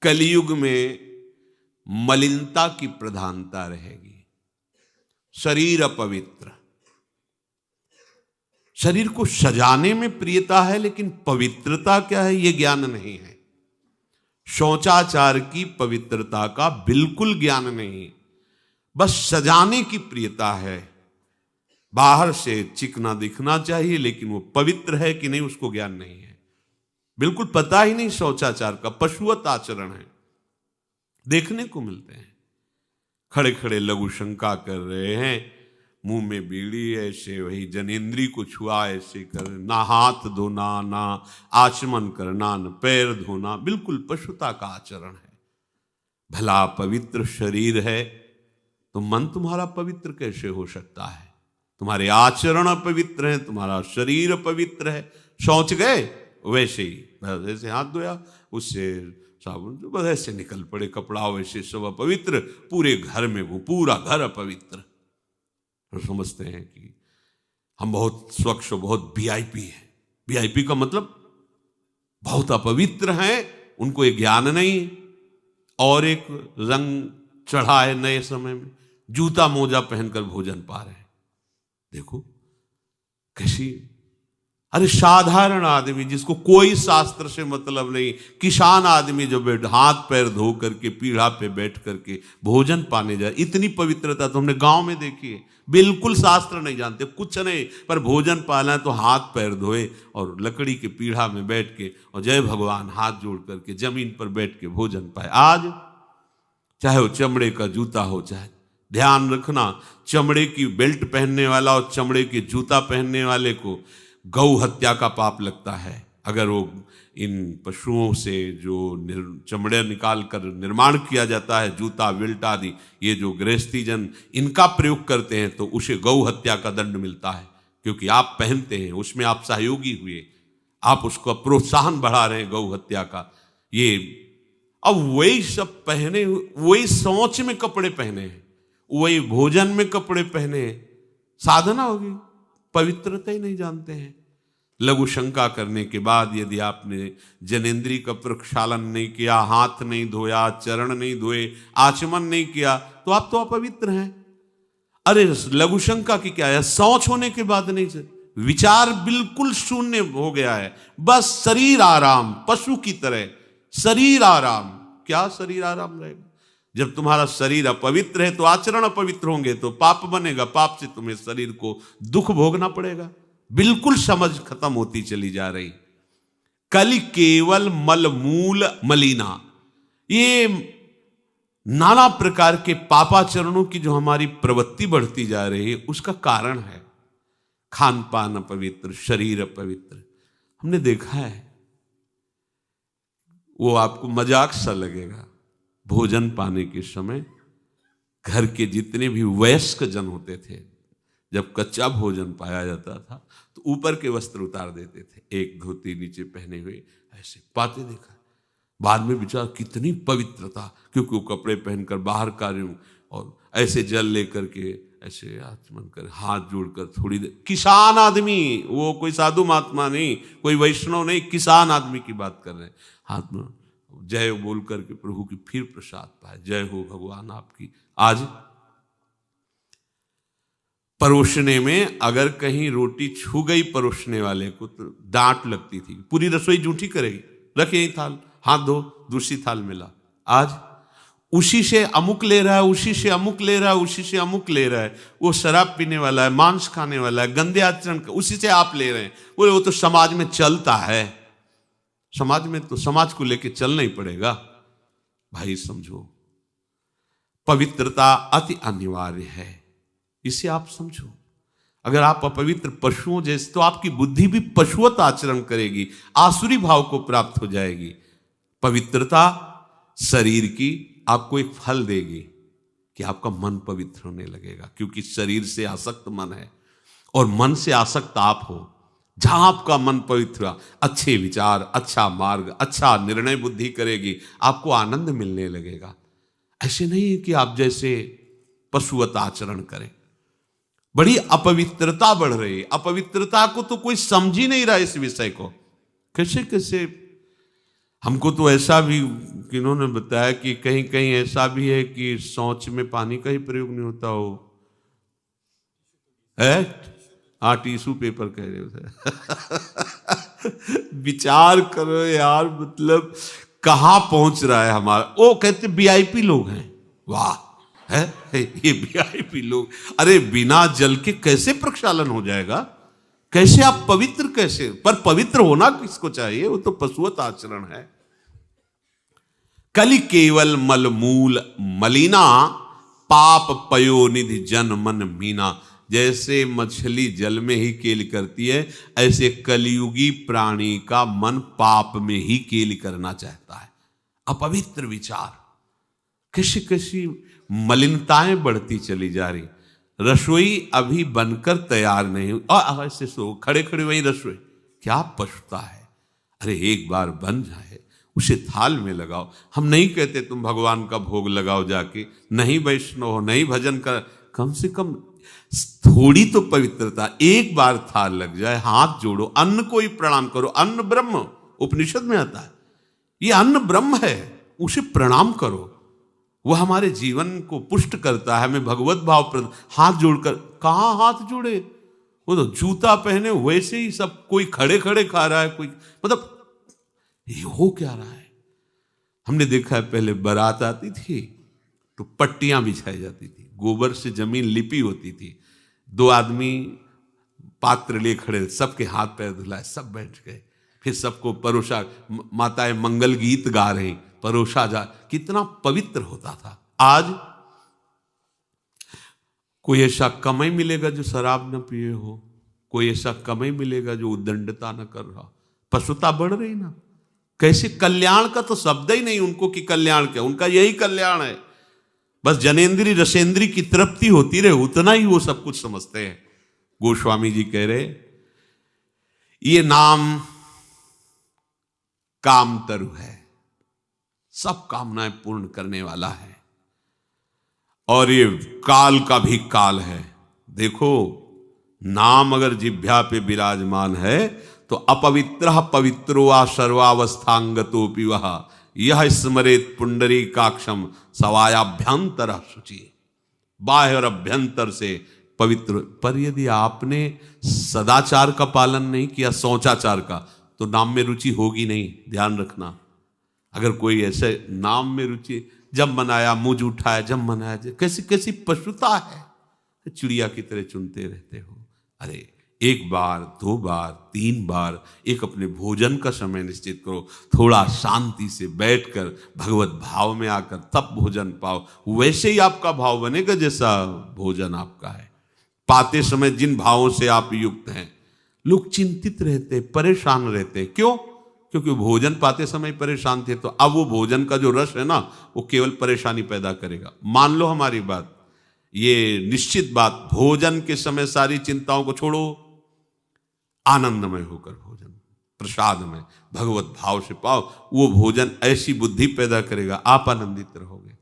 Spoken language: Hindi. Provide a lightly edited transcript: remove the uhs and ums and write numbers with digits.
कलयुग में मलिनता की प्रधानता रहेगी। शरीर अपवित्र, शरीर को सजाने में प्रियता है, लेकिन पवित्रता क्या है ये ज्ञान नहीं है। शौचाचार की पवित्रता का बिल्कुल ज्ञान नहीं, बस सजाने की प्रियता है। बाहर से चिकना दिखना चाहिए, लेकिन वो पवित्र है कि नहीं उसको ज्ञान नहीं है, बिल्कुल पता ही नहीं। शौचाचार का पशुवत आचरण है, देखने को मिलते हैं। खड़े खड़े लघु शंका कर रहे हैं, मुंह में बीड़ी ऐसे, वही जनेन्द्री को छुआ ऐसे कर, ना हाथ धोना, ना आचमन करना, न पैर धोना, बिल्कुल पशुता का आचरण है। भला पवित्र शरीर है तो मन तुम्हारा पवित्र कैसे हो सकता है? तुम्हारे आचरण अपवित्र हैं, तुम्हारा शरीर अपवित्र है। शौच गए वैसे ही, जैसे हाथ धोया उससे साबुन जो बस ऐसे निकल पड़े कपड़ा, वैसे सब अपवित्र, पूरे घर में वो पूरा घर अपवित्र। तो समझते हैं कि हम बहुत स्वच्छ, बहुत वीआईपी हैं। वीआईपी का मतलब बहुत अपवित्र हैं, उनको ये ज्ञान नहीं। और एक रंग चढ़ा है नए समय में, जूता मोजा पहनकर भोजन पा रहे हैं। देखो कैसी, अरे साधारण आदमी जिसको कोई शास्त्र से मतलब नहीं, किसान आदमी जो हाथ पैर धो करके पीढ़ा पे बैठ करके भोजन पाने जाए, इतनी पवित्रता तो हमने गांव में देखी है। बिल्कुल शास्त्र नहीं जानते, कुछ नहीं, पर भोजन पाना है तो हाथ पैर धोए और लकड़ी के पीढ़ा में बैठ के और जय भगवान हाथ जोड़ करके जमीन पर बैठ के भोजन पाए। आज चाहे वो चमड़े का जूता हो, चाहे ध्यान रखना, चमड़े की बेल्ट पहनने वाला और चमड़े के जूता पहनने वाले को गौ हत्या का पाप लगता है। अगर वो इन पशुओं से जो चमड़े निकाल कर निर्माण किया जाता है, जूता बेल्ट आदि, ये जो गृहस्थी जन इनका प्रयोग करते हैं तो उसे गौ हत्या का दंड मिलता है, क्योंकि आप पहनते हैं, उसमें आप सहयोगी हुए, आप उसको प्रोत्साहन बढ़ा रहे हैं गौ हत्या का। ये अब वही सब पहने, वही सोच में कपड़े पहने हैं, वही भोजन में कपड़े पहने हैं, साधना होगी, पवित्रता ही नहीं जानते हैं। लघु शंका करने के बाद यदि आपने जनेन्द्री का प्रक्षालन नहीं किया, हाथ नहीं धोया, चरण नहीं धोए, आचमन नहीं किया, तो आप तो अपवित्र हैं। अरे लघु शंका की क्या है, शौच होने के बाद नहीं, विचार बिल्कुल शून्य हो गया है, बस शरीर आराम, पशु की तरह शरीर आराम। क्या शरीर आराम रहेगा? जब तुम्हारा शरीर अपवित्र है तो आचरण अपवित्र होंगे तो पाप बनेगा, पाप से तुम्हें शरीर को दुख भोगना पड़ेगा। बिल्कुल समझ खत्म होती चली जा रही। कल केवल मल मूल मलिना, ये नाना प्रकार के पापाचरणों की जो हमारी प्रवृत्ति बढ़ती जा रही है, उसका कारण है खान पान अपवित्र, शरीर अपवित्र। हमने देखा है, वो आपको मजाक सा लगेगा, भोजन पाने के समय घर के जितने भी वयस्क जन होते थे, जब कच्चा भोजन पाया जाता था तो ऊपर के वस्त्र उतार देते थे, एक धोती नीचे पहने हुए ऐसे पाते देखा। बाद में विचार कितनी पवित्रता, क्योंकि वो कपड़े पहनकर बाहर कार्यों और ऐसे जल लेकर के ऐसे आचमन कर हाथ जोड़कर थोड़ी देर, किसान आदमी, वो कोई साधु महात्मा नहीं, कोई वैष्णव नहीं, किसान आदमी की बात कर रहे हैं। हाथ में जय बोल करके प्रभु की फिर प्रसाद पाए, जय हो भगवान आपकी। आज परोसने में अगर कहीं रोटी छू गई परोसने वाले को तो डांट लगती थी, पूरी रसोई जूठी करेगी, रखे यही थाल, हाथ धो, दूसरी थाल मिला। आज उसी से अमुक ले रहा है, उसी से अमुक ले रहा है, उसी से अमुक ले रहा है, वो शराब पीने वाला है, मांस खाने वाला है, गंदे आचरण, उसी से आप ले रहे हैं। बोले वो तो समाज में चलता है, समाज में तो समाज को लेके चलना ही पड़ेगा। भाई समझो, पवित्रता अति अनिवार्य है, इसे आप समझो। अगर आप अपवित्र पशुओं जैसे, तो आपकी बुद्धि भी पशुवत आचरण करेगी, आसुरी भाव को प्राप्त हो जाएगी। पवित्रता शरीर की आपको एक फल देगी कि आपका मन पवित्र होने लगेगा, क्योंकि शरीर से आसक्त मन है और मन से आसक्त आप हो। जहां आपका मन पवित्र, अच्छे विचार, अच्छा मार्ग, अच्छा निर्णय बुद्धि करेगी, आपको आनंद मिलने लगेगा। ऐसे नहीं है कि आप जैसे पशुवत आचरण करें। बड़ी अपवित्रता बढ़ रही है, अपवित्रता को तो कोई समझ ही नहीं रहा इस विषय को। कैसे कैसे हमको तो ऐसा भी किन्होंने बताया कि कहीं कहीं ऐसा भी है कि शौच में पानी का ही प्रयोग नहीं होता हो है। हाँ, टिश्यू पेपर कह रहे हो। विचार करो यार, मतलब कहाँ पहुंच रहा है हमारा। वो कहते वीआईपी लोग हैं, वाह है ये वीआईपी लोग। अरे बिना जल के कैसे प्रक्षालन हो जाएगा, कैसे आप पवित्र कैसे। पर पवित्र होना किसको चाहिए, वो तो पशुवत आचरण है। कलि केवल मलमूल मलिना, पाप पयोनिधि जन मन मीना। जैसे मछली जल में ही केली करती है, ऐसे कलियुगी प्राणी का मन पाप में ही केली करना चाहता है। अपवित्र विचार, कैसी कैसी मलिनताएं बढ़ती चली जा रही। रसोई अभी बनकर तैयार नहीं हुई और ऐसे सो खड़े खड़े वही रसोई, क्या पछता है। अरे एक बार बन जाए उसे थाल में लगाओ। हम नहीं कहते तुम भगवान का भोग लगाओ जाके, नहीं वैष्णव हो, नहीं भजन कर, कम से कम थोड़ी तो पवित्रता। एक बार थाल लग जाए, हाथ जोड़ो, अन्न को ही प्रणाम करो। अन्न ब्रह्म उपनिषद में आता है, ये अन्न ब्रह्म है, उसे प्रणाम करो। वह हमारे जीवन को पुष्ट करता है, हमें भगवत भाव हाथ जोड़कर। कहाँ हाथ जोड़े, वो तो जूता पहने वैसे ही सब, कोई खड़े खड़े खा रहा है, कोई मतलब ये हो क्या रहा है। हमने देखा है पहले बारात आती थी तो पट्टियां बिछाई जाती थी, गोबर से जमीन लिपी होती थी, दो आदमी पात्र ले खड़े, सबके हाथ पैर धुलाए, सब बैठ गए, फिर सबको परोसा, माताएं मंगल गीत गा रही, परोसा जा। कितना पवित्र होता था। आज कोई ऐसा कमाई मिलेगा जो शराब न पिए हो, कोई ऐसा कमाई मिलेगा जो उद्दंडता न कर रहा। पशुता बढ़ रही ना, कैसे कल्याण का तो शब्द ही नहीं उनको कि कल्याण क्या, उनका यही कल्याण है, बस जनेन्द्री रसेंद्री की तृप्ति होती रहे, उतना ही वो सब कुछ समझते हैं। गोस्वामी जी कह रहे ये नाम कामतरु है, सब कामनाएं पूर्ण करने वाला है, और ये काल का भी काल है। देखो नाम अगर जिह्वा पे विराजमान है तो अपवित्र पवित्रो वा सर्वावस्थांगतोपि वह यह स्मरेत पुंडरीकाक्षम सवायाभ्यंतर शुचि। बाह्य और अभ्यंतर से पवित्र। पर यदि आपने सदाचार का पालन नहीं किया, शौचाचार का, तो नाम में रुचि होगी नहीं, ध्यान रखना। अगर कोई ऐसे नाम में रुचि, जब मनाया मुझ उठाया, जब मनाया, कैसी कैसी पशुता है, चिड़िया की तरह चुनते रहते हो। अरे एक बार, दो बार, तीन बार एक अपने भोजन का समय निश्चित करो, थोड़ा शांति से बैठकर भगवत भाव में आकर तब भोजन पाओ। वैसे ही आपका भाव बनेगा जैसा भोजन आपका है। पाते समय जिन भावों से आप युक्त हैं, लोग चिंतित रहते, परेशान रहते। क्यों? क्योंकि भोजन पाते समय परेशान थे, तो अब वो भोजन का जो रस है ना, वो केवल परेशानी पैदा करेगा। मान लो हमारी बात, ये निश्चित बात, भोजन के समय सारी चिंताओं को छोड़ो, आनंदमय होकर भोजन प्रसाद में भगवत भाव से पाओ। वो भोजन ऐसी बुद्धि पैदा करेगा, आप आनंदित रहोगे।